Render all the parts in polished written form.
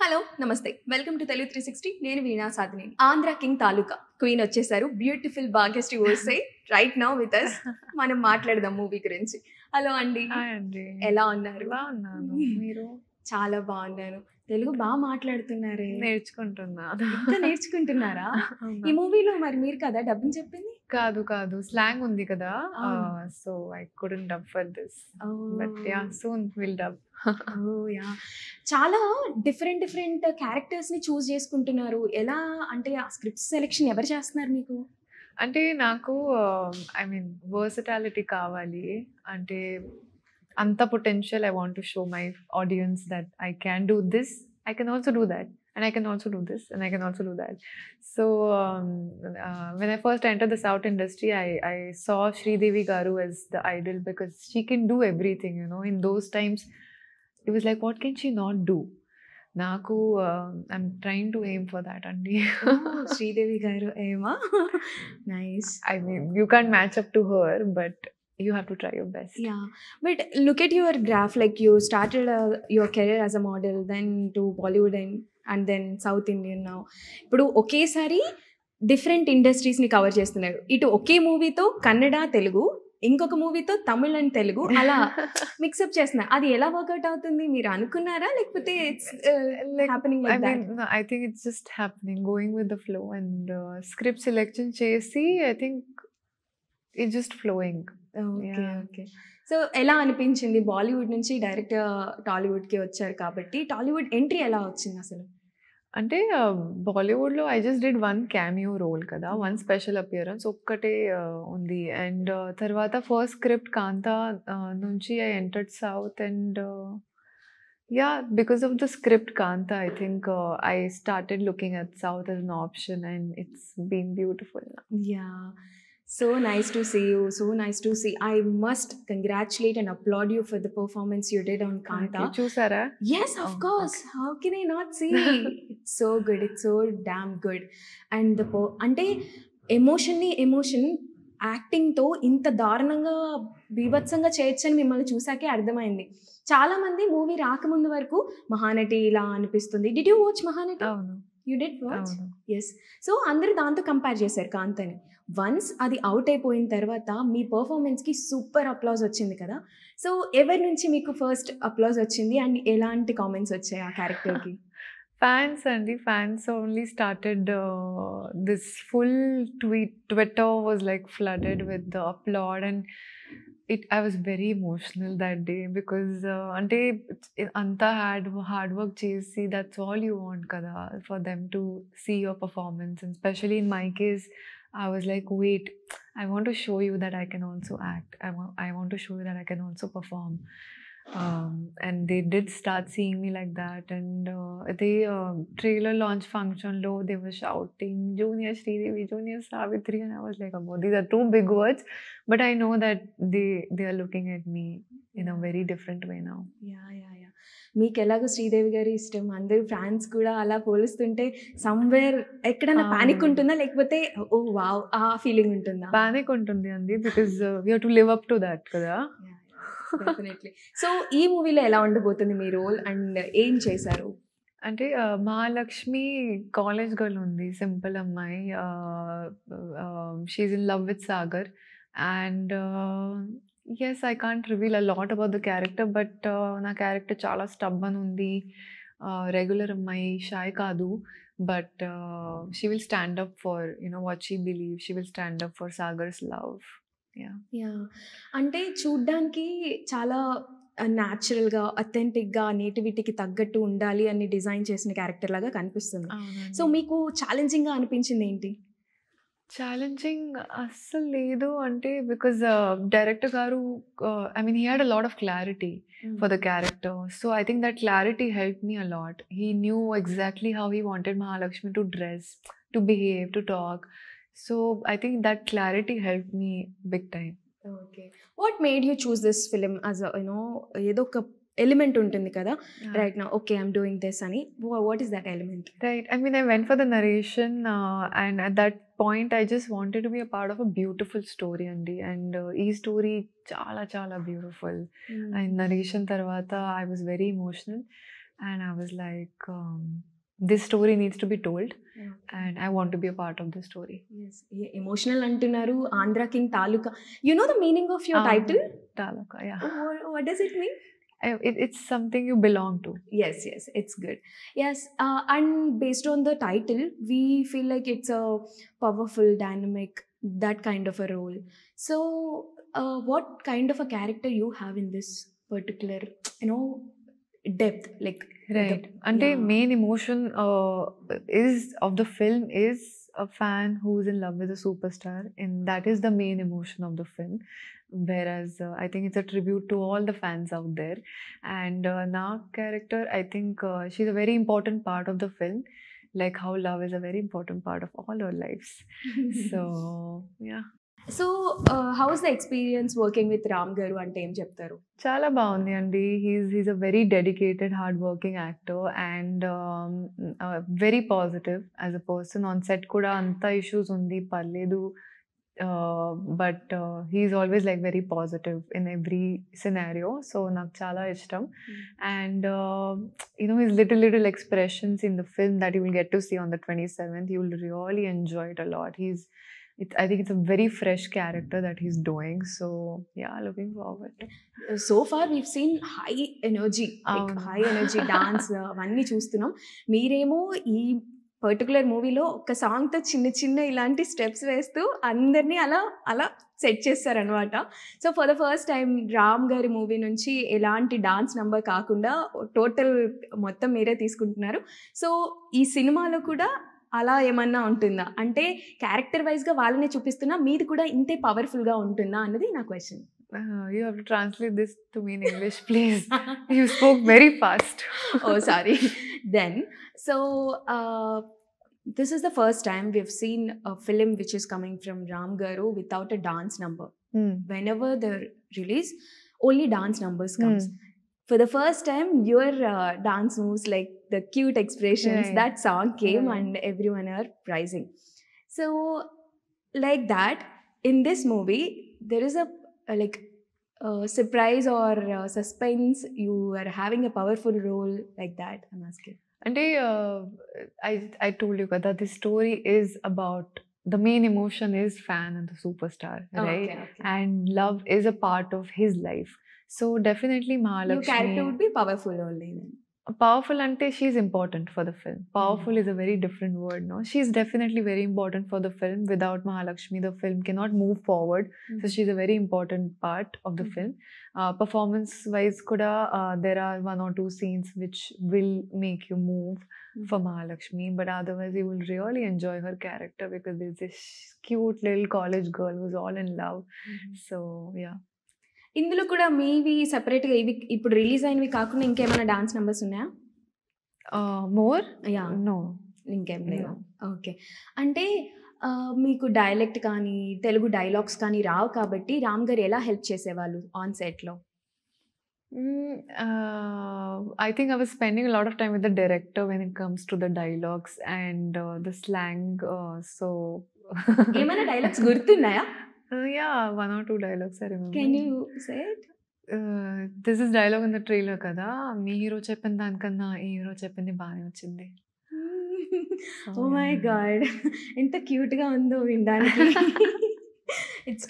Hello నమస్తే welcome to Telugu 360 నేను వీణా సాధిని Andhra king తాలూకా queen వచ్చేసారు బ్యూటిఫుల్ భాగ్యశ్రీ ఓసే రైట్ నౌ విత్ అస్ మనం మాట్లాడదాం మూవీ గురించి హలో అండి హాయ్ అండి. ఎలా ఉన్నారు బాగున్నాను. మీరు? చాలా బాగున్నాను తెలుగు బాగా మాట్లాడుతున్నారే నేర్చుకుంటున్నాను. ఇంకా నేర్చుకుంటున్నారా అవునా? ఈ మూవీలో మరి మీరు కదా డబ్బింగ్ చెప్పింది కాదు. స్లాంగ్ ఉంది కదా! అవును. So I couldn't dub for this. But oh yeah! Soon will dub. Yeah చాలా డిఫరెంట్ క్యారెక్టర్స్ ని చూస్ చేసుకుంటున్నారు ఎలా అంటే ఆ స్క్రిప్ట్ సెలెక్షన్ ఎవరు చేస్తున్నారు మీకు అంటే నాకు ఐ మీన్ వర్సటాలిటీ కావాలి. అంటే అంత potential I want to show my audience that I can do this. I can also do that. And I can also do this, and I can also do that. So, when I first entered the South industry, I saw Sridevi Garu as the idol because she can do everything, you know. In those times, it was like, what can she not do? Naku, I'm trying to aim for that, Andi. Sridevi గారు ఏమా nice I mean, you can't match up to her, but you have to try your best. Yeah but look at your graph like you started your career as a model then to Bollywood and then south Indian now ఇప్పుడు ఒకేసారి different ఇండస్ట్రీస్ని cover చేస్తున్నారు ఇటు ఒకే మూవీతో కన్నడ తెలుగు ఇంకొక మూవీతో Tamil and Telugu అలా mix-up చేస్తున్నారు అది ఎలా వర్కౌట్ అవుతుంది మీరు అనుకున్నారా లేకపోతే happening I like mean, that no, I think it's just happening, going with the flow, and script selection chesi. I think it's just flowing. Okay Yeah. Okay so ఎలా అనిపించింది బాలీవుడ్ నుంచి డైరెక్ట్ టాలీవుడ్కి వచ్చారు కాబట్టి టాలీవుడ్ ఎంట్రీ ఎలా వచ్చింది అసలు అంటే బాలీవుడ్లో I just did one cameo role కదా, వన్ స్పెషల్ అపియరెన్స్ ఒక్కటే ఉంది. అండ్ తర్వాత ఫస్ట్ స్క్రిప్ట్ కాంతా నుంచి I entered south. And yeah, because of the script Kaantha I think I started looking at south as an option, and it's been beautiful. Yeah. So nice to see you. So nice to see. I must congratulate and applaud you for the performance you did on Kanta. చూసారా? Yes, of Oh, course. How can I not see? It's so good. It's so damn good. And the అంటే emotion యాక్టింగ్తో ఇంత దారుణంగా బీభత్సంగా చేయొచ్చని మిమ్మల్ని చూసాకే అర్థమైంది చాలామంది movie రాకముందు వరకు మహానటి ఇలా అనిపిస్తుంది డిడ్ యూ వాచ్ మహానటి అవును. యూ డిడ్ వాచ్ అవును. ఎస్ సో అందరూ దాంతో కంపేర్ చేశారు కాంతని వన్స్ అది అవుట్ అయిపోయిన తర్వాత మీ పర్ఫార్మెన్స్కి సూపర్ అప్లాజ్ వచ్చింది కదా సో ఎవరి నుంచి మీకు ఫస్ట్ అప్లాజ్ వచ్చింది అండ్ ఎలాంటి కామెంట్స్ వచ్చాయి ఆ క్యారెక్టర్కి Fans only started this full Twitter was like flooded with the applaud, and I was very emotional that day because ante anta hard work chesi, that's all you want kada, for them to see your performance. And especially in my case, I was like, wait, I want to show you that I can also act. I want to show you that I can also perform. And they did start seeing me like that. And the trailer launch function low, they were shouting Junior Sridevi, Junior Savitri, and I was like, oh, these are two big words, but I know that they are looking at me in a very different way now. Yeah మీకు ఎలాగో శ్రీదేవి గారి ఇష్టం అందరూ fans కూడా అలా పోలుస్తుంటే somewhere ఎక్కడైనా panic ఉంటుందా లేకపోతే ఓ వావ్ ఆ ఫీలింగ్ ఉంటుందా Panic ఉంటుంది అండి, because we have to live up to that kada. Definitely so ఈ మూవీలో ఎలా ఉండబోతుంది మీ రోల్ అండ్ ఏం చేశారు అంటే మహాలక్ష్మి కాలేజ్ గర్ల్ ఉంది, సింపుల్ అమ్మాయి. She's in love with Sagar. And yes, I can't reveal a lot about the character, but నా క్యారెక్టర్ చాలా స్టబ్బన్ ఉంది. రెగ్యులర్ అమ్మాయి, షాయ్ కాదు, but she will stand up for what she believe. She will stand up for Sagar's love. Yeah అంటే చూడ్డానికి చాలా న్యాచురల్గా అథెంటిక్గా నేటివిటీకి తగ్గట్టు ఉండాలి అని డిజైన్ చేసిన క్యారెక్టర్ లాగా కనిపిస్తుంది సో మీకు ఛాలెంజింగ్గా అనిపించింది ఏంటి ఛాలెంజింగ్ అస్సలు లేదు. అంటే బికాజ్ డైరెక్టర్ గారు, I mean, he had a lot of clarity for the character. So I think that clarity helped me a lot. He knew exactly how he wanted Mahalakshmi to dress, to behave, to talk. So I think that clarity helped me big time. Okay what made you choose this film as ఏదో ఒక element ఉంటుంది కదా right నా okay I'm doing this అని what is that element Right. I mean, I went for the narration, and at that point, I just wanted to be a part of a beautiful story, and ee story chala chala beautiful. And narration tarvata, I was very emotional. and I was like, this story needs to be told, Yeah. and I want to be a part of the story. Yes. Emotional అంటున్నారు. Andhra king Taluka. You know the meaning of your title? Taluka, yeah. What does it mean? It's something you belong to. Yes, it's good. Yes, and based on the title, we feel like it's a powerful, dynamic, that kind of a role. So, what kind of a character you have in this particular, depth, like Right. Ante yeah. main emotion is of the film is a fan who's in love with a superstar, and that is the main emotion of the film. Whereas I think it's a tribute to all the fans out there. And na character, I think she's a very important part of the film, like how love is a very important part of all our lives. So yeah. So, how's the experience working with Ram Garu ante em cheptaru? చాలా బాగుంది అండి. He's a very dedicated hard working actor and very positive as a person. On set కూడా అంత issues ఉంది, పర్లేదు, but he's always like very positive in every scenario. So నాకు చాలా ఇష్టం. And his little expressions in the film that you will get to see on the 27th, you will really enjoy it a lot. I think it's a very fresh character that he's doing. So yeah, looking forward. So far we've seen high energy, like high energy dance అవన్నీ చూస్తున్నాం. మీరేమో ఈ particular మూవీలో ఒక సాంగ్తో చిన్న ఇలాంటి steps వేస్తూ అందరినీ అలా సెట్ చేస్తారనమాట. So for the first time Ram గారి మూవీ నుంచి ఎలాంటి డాన్స్ నెంబర్ కాకుండా టోటల్ మొత్తం మీరే తీసుకుంటున్నారు. సో ఈ సినిమాలో కూడా అలా ఏమన్నా ఉంటుందా? అంటే క్యారెక్టర్ వైజ్గా వాళ్ళనే చూపిస్తున్నా, మీది కూడా ఇంతే పవర్ఫుల్గా ఉంటుందా అన్నది నా question. You have to translate this to me in English, please. You spoke very fast. Oh, sorry. Then, so this is the first time we've seen a film which is coming from Ram Garu without a dance number. Whenever the release, only dance numbers comes. For the first time, your dance moves, like the cute expressions, right, that song came right, and everyone are praising. So, like that, in this movie, there is a surprise or suspense. You are having a powerful role like that, I'm asking. అంటే I told you that this story is about, the main emotion is fan and the superstar, right? Okay. And love is a part of his life. So definitely Your Mahalakshmi. character would be powerful only then. Powerful ante she's important for the film. Powerful is a very different word, no? She's definitely very important for the film. Without Mahalakshmi, the film cannot move forward. So she's a very important part of the film. Performance wise kuda there are one or two scenes which will make you move for Mahalakshmi, but otherwise you will really enjoy her character because there's this cute little college girl who's all in love. So yeah. ఇందులో కూడా మీవి సెపరేట్గా ఇవి ఇప్పుడు release అయినవి కాకుండా ఇంకేమైనా dance numbers ఉన్నాయా? మోర్ యా, నో, ఇంకేం లేవు. ఓకే. అంటే మీకు డైలెక్ట్ కానీ తెలుగు డైలాగ్స్ కానీ రావు కాబట్టి రామ్ గారు ఎలా హెల్ప్ చేసేవాళ్ళు ఆన్ సెట్లో? I think I was spending a lot of time with the director when it comes to the dialogues and the slang. So ఏమైనా డైలాగ్స్ గుర్తున్నాయా? Yeah, one or two dialogues I remember. Can you say it? This is dialogue in the trailer కదా, మీ hero చెప్పిన దానికన్నా ఈ hero చెప్పింది బాగానే వచ్చింది. Oh my God, ఎంత క్యూట్గా ఉందో వినడానికి. It's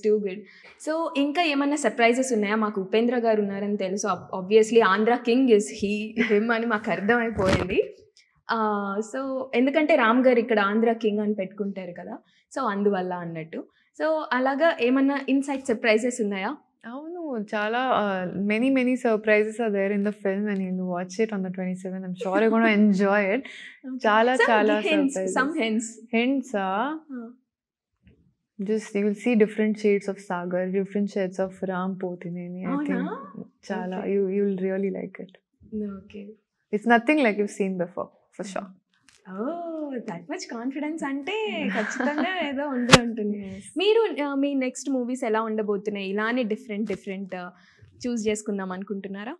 too good. సో ఇంకా ఏమన్నా సర్ప్రైజెస్ ఉన్నాయా? మాకు ఉపేంద్ర గారు ఉన్నారని తెలుసు, obviously Andhra king is him అని మాకు అర్థమైపోయింది. సో ఎందుకంటే రామ్ గారు ఇక్కడ ఆంధ్ర కింగ్ అని పెట్టుకుంటారు కదా, సో అందువల్ల అన్నట్టు. సో అలాగా ఏమన్నా ఇన్సైట్ సర్ప్రైజెస్ ఉన్నాయా? అవును, చాలా many surprises are there in the film and you'll watch it on the 27th. I'm sure you're going to enjoy it. చాలా surprises. Some hints just you will see different shades of Sagar, different shades of Ram Pothineni. I think chala you will really like it. Okay. It's nothing like you've seen before, for sure. That much confidence అంటే ఖచ్చితంగా ఏదో ఉంటుంది. మీరు మీ next movies ఎలా ఉండబోతున్నాయి? ఇలానే different choose చేసుకుందాం అనుకుంటున్నారా?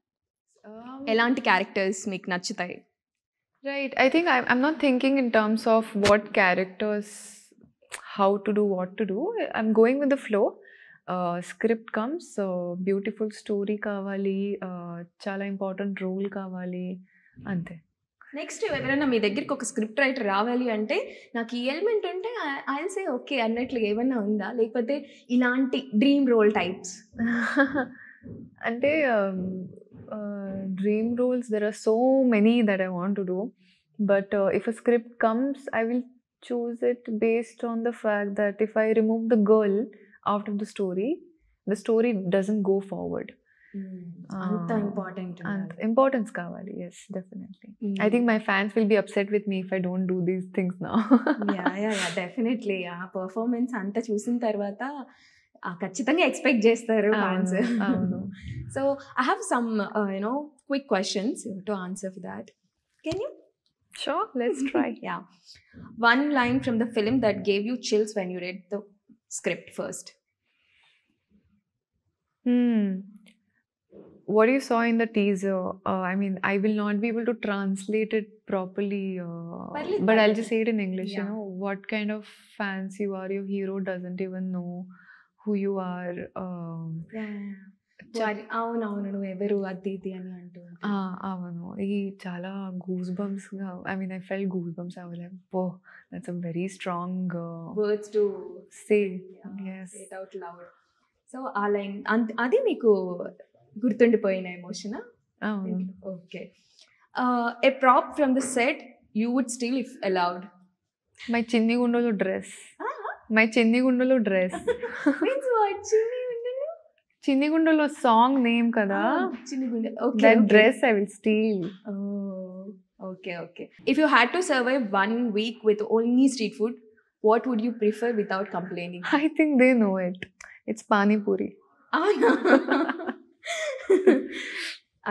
ఎలాంటి క్యారెక్టర్స్ మీకు నచ్చుతాయి? Right. I think I'm not thinking in terms of what characters, how to do, what to do. I'm going with the flow. Script comes, beautiful story కావాలి, చాలా ఇంపార్టెంట్ రోల్ కావాలి, అంతే. Next ఎవరైనా మీ దగ్గరికి ఒక స్క్రిప్ట్ రైటర్ రావాలి అంటే నాకు ఈ ఎలిమెంట్ ఉంటే ఐ సే ఓకే అన్నట్లు ఏమన్నా ఉందా, లేకపోతే ఇలాంటి డ్రీమ్ రోల్ టైప్స్? అంటే dream roles, there are so many that I want to do, but if a script comes I will choose it based on the fact that if I remove the girl out of the story doesn't go forward. అంత important And importance kavali, yes, definitely. I think my fans will be upset with me if I don't do these things now. Yeah definitely ఆ performance అంతా చూసిన తర్వాత ఖచ్చితంగా expect చేస్తారు fans. అవును. So I have some quick questions to answer for that. Can you? Sure, let's try. Yeah. One line from the film that gave you chills when you read the script first. What you saw in the teaser, I mean, I will not be able to translate it properly, but I'll just say it in English. Yeah. What kind of fans you are. Your hero doesn't even know who you are. అవునవును, నువ్వు ఎవరు అది ఇది అని అంటూ అవును. ఇది చాలా గూస్ బంప్స్ గా, I mean I felt goose bumps. I was like, oh that's a very strong words to say it out loud. So ఆ లైన్ అది మీకు గుర్తుండిపోయిన ఎమోషన్? అవును. Okay. A prop from the set you would steal if allowed? My చిన్ని గుండెలో dress. My చిన్ని గుండెలో dress. Means what? చిన్ని గుండెలో సాంగ్ నేమ్ కదా. చిన్ని గుండె. Okay. That dress I will steel. Okay okay. If you had to survive 1 week with only street food, what would you prefer without complaining? I think they know it. It's pani puri.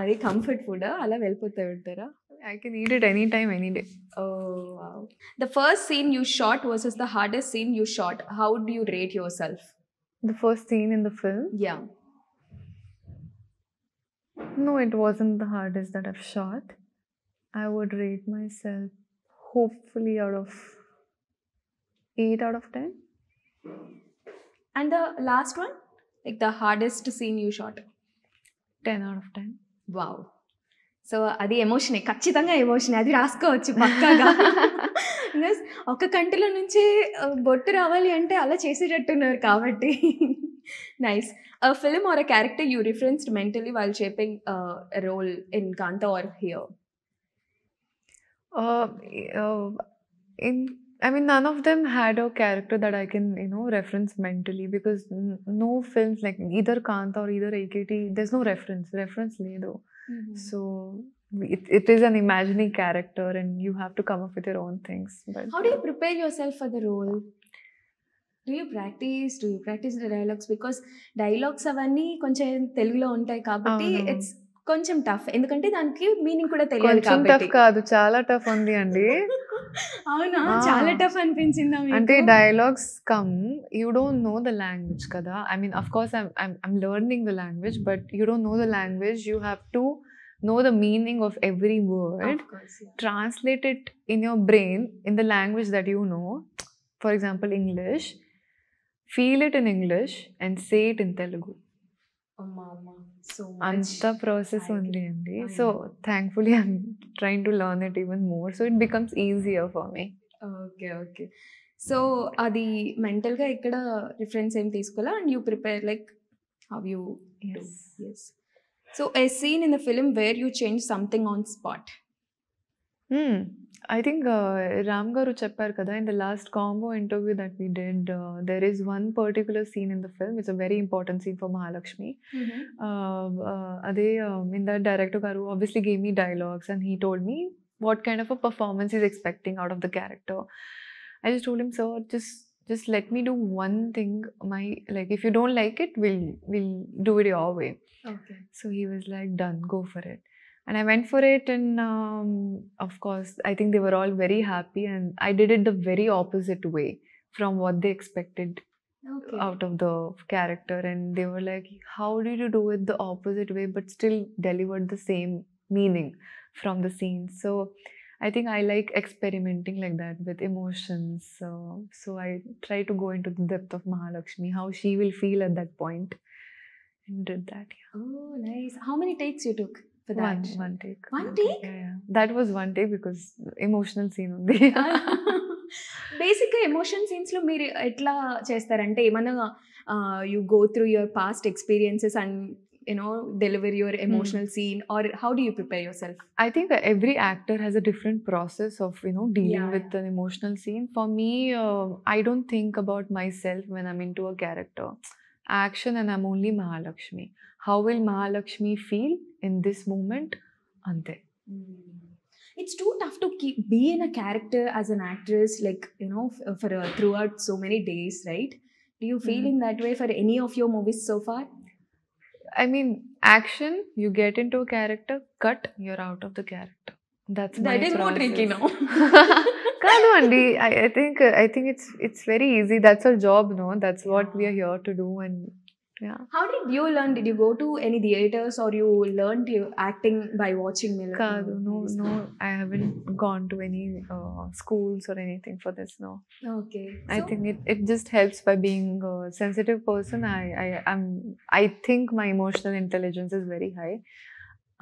అది comfort food, అలా వెళ్ళిపోతూ ఉంటారా? I can eat it anytime, any day. Oh wow. The first scene you shot versus the hardest scene you shot, how would you rate yourself? The first scene in the film? Yeah. No, it wasn't the hardest that I've shot. I would rate myself hopefully out of 8 out of 10. And the last one? Like the hardest scene you shot? 10 out of 10. Wow. So అది ఎమోషనే, ఖచ్చితంగా ఎమోషనే, అది రాసుకోవచ్చు పక్కాగా. ఒక కంటిలో నుంచి బొట్టు రావాలి అంటే అలా చేసేటట్టున్నారు కాబట్టి. Nice. A film or a character you referenced mentally while shaping a role in Kanta or here? I mean, none of them had a character that I can, reference mentally, because no films like either Kanta or either AKT, there's no reference ledo. So it is an imaginary character and you have to come up with your own things. But how do you prepare yourself for the role? Do you practice the dialogues? Because dialogues avanni koncham telugulo untayi kabatti it's కొంచెం tough, ఎందుకంటే దానికి meaning కూడా తెలియాలి కాబట్టి. Tough కాదు, చాలా tough ఉంది అండి. అవునా? చాలా టఫ్ అనిపించిందా మీకు? అంటే dialogues come, you don't know the language కదా. I mean of course I'm learning the language, but you don't know the language. You have to know the meaning of every word. Of course, yeah. Translate it in your brain in the language that you know. For example, English. Feel it in English and say it in Telugu. So much. Anta process only andi. So thankfully I'm trying to learn it even more, so it becomes easier for me. Okay. So adi mental ga ikkada reference em teeskola and you prepare like how you do. Yes. So a scene in the film where you change something on spot. I think Ram garu chepparu kada, in the last combo interview that we did, there is one particular scene in the film. It's a very important scene for Mahalakshmi. Ade in that director garu obviously gave me dialogues and he told me what kind of a performance he's expecting out of the character. I just told him, sir, just let me do one thing. If you don't like it, we'll do it your way. Okay. So he was like, done, go for it. And I went for it, and of course I think they were all very happy, and I did it the very opposite way from what they expected out of the character. And they were like, how did you do it the opposite way but still delivered the same meaning from the scene? So I think I like experimenting like that with emotions. So I try to go into the depth of Mahalakshmi, how she will feel at that point, and did that. Yeah. Oh, nice. How many takes you took for that? One take. One One take? Yeah. That was one take because emotional scene ఉంది. బేసిక్గా emotion సీన్స్లో మీరు ఎట్లా చేస్తారంటే ఏమన్నా you go through your past experiences and deliver your emotional scene, or how do you prepare yourself? I think that every actor has a different process of dealing Yeah, with an emotional scene. For me, I don't think about myself when I'm into a character. Action and I'm only Mahalakshmi. How will Mahalakshmi feel in this moment? Ante. It's too tough to be in a character as an actress, like for throughout so many days, right? Do you feel in that way for any of your movies so far? I mean, action, you get into a character, cut, you're out of the character. That's my That is more process. tricky now. Kaadu andi, I think it's very easy. That's our job, no? That's what we are here to do, and yeah. How did you learn? Did you go to any theaters, or you learned your acting by watching Kaadu, movies? no, I haven't gone to any schools or anything for this, no. Okay. I think it just helps by being a sensitive person. I think my emotional intelligence is very high.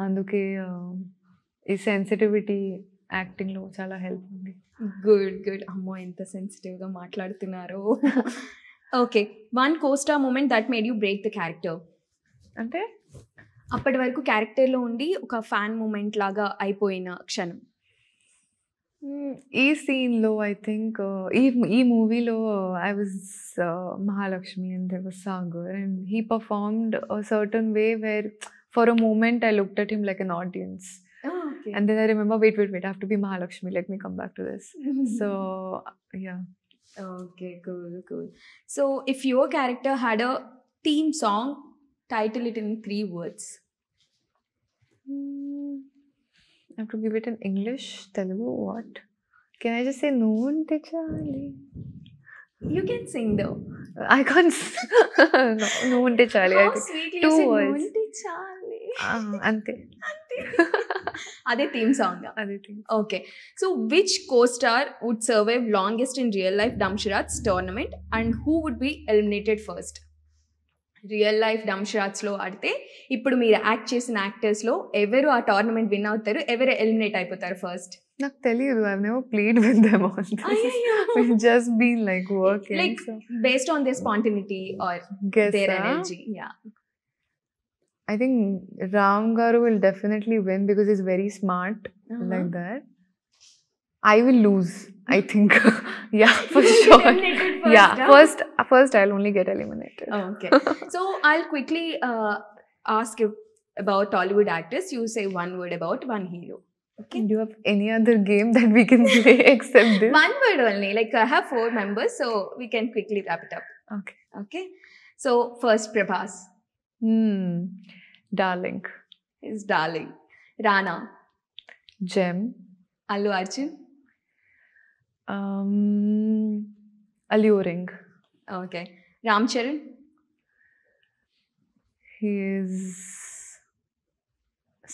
Anduke ఈ sensitivity యాక్టింగ్లో చాలా help ఉంది. Good అమ్మో ఎంత సెన్సిటివ్గా మాట్లాడుతున్నారు. Okay, one costar moment that made you break the character. అంటే అప్పటి వరకు క్యారెక్టర్లో ఉండి ఒక ఫ్యాన్ మూమెంట్ లాగా అయిపోయిన క్షణం. ఈ సీన్లో ఐ థింక్ ఈ మూవీలో I was Mahalakshmi and there was Sagar and he performed a certain way where for a moment I looked at him like an audience. Okay. And then I remember, wait, I have to be Mahalakshmi. Let me come back to this. So, yeah. Okay, cool. So, if your character had a theme song, title it in 3 words. I have to give it in English, Telugu, what? Can I just say Noonte Chali? You can sing though. I can't. No, Noonte Chali. How I think sweetly 2 you said words. Noonte Chali. Ante. అదే theme song. అదే theme. Okay, so which co-star would survive longest in real life Damsharats tournament and who would be eliminated first? Real life డంషరాట్స్లో ఆడితే ఇప్పుడు మీరు act చేసిన యాక్టర్స్లో ఎవరు ఆ tournament win అవుతారు, ఎవరు ఎలిమినేట్ అయిపోతారు ఫస్ట్? నాకు తెలియదు. I've never played with them on this. We've just been like working. Like based on their spontaneity or their energy. Yeah. I think Ram Garu will definitely win because he's very smart like that. I will lose, I think. Yeah, for sure. First, yeah, first I'll only get eliminated. Okay. So I'll quickly ask you about Tollywood actors. You say one word about one hero. Okay. Do you have any other game that we can play except this? One word only. Like I have 4 members, so we can quickly wrap it up. Okay. So first, Prabhas. Darling. Is darling. Rana. Gem. Allu Arjun. Alluring. Okay. Ram Charan. He is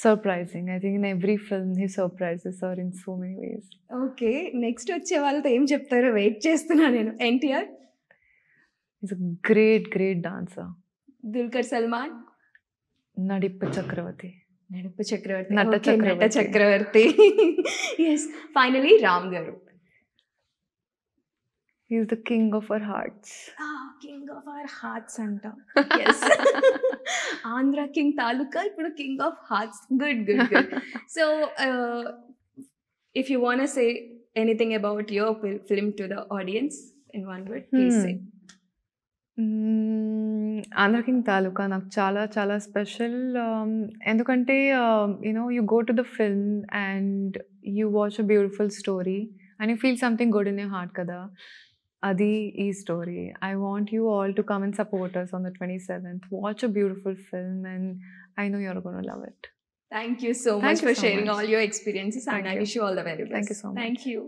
surprising. I think in every film he surprises her in so many ways. Okay. Next వచ్చే వాళ్ళతో ఏం చెప్తారో wait చేస్తున్నా నేను. NTR. He's a great dancer. Dulquer Salman. Nadippa Chakravarti. Nata Chakravarti. Yes. Finally, Ram Garu. He's the king of our hearts. King of our hearts anta. Yes. Andhra King Taluka, ippudu King of Hearts. Good. So, if you want to say anything about your film to the audience in one word, please say. Andhra king Taluka నాకు చాలా చాలా special. ఎందుకంటే you go to the film and you watch a beautiful story and you feel something good in your heart kada. Adi ee story. I want you all to come and support us on the 27th. Watch a beautiful film and I know you're going to love it. Thank you so much for sharing all your experiences, and I wish you all the very best. Thank you so much. Thank you.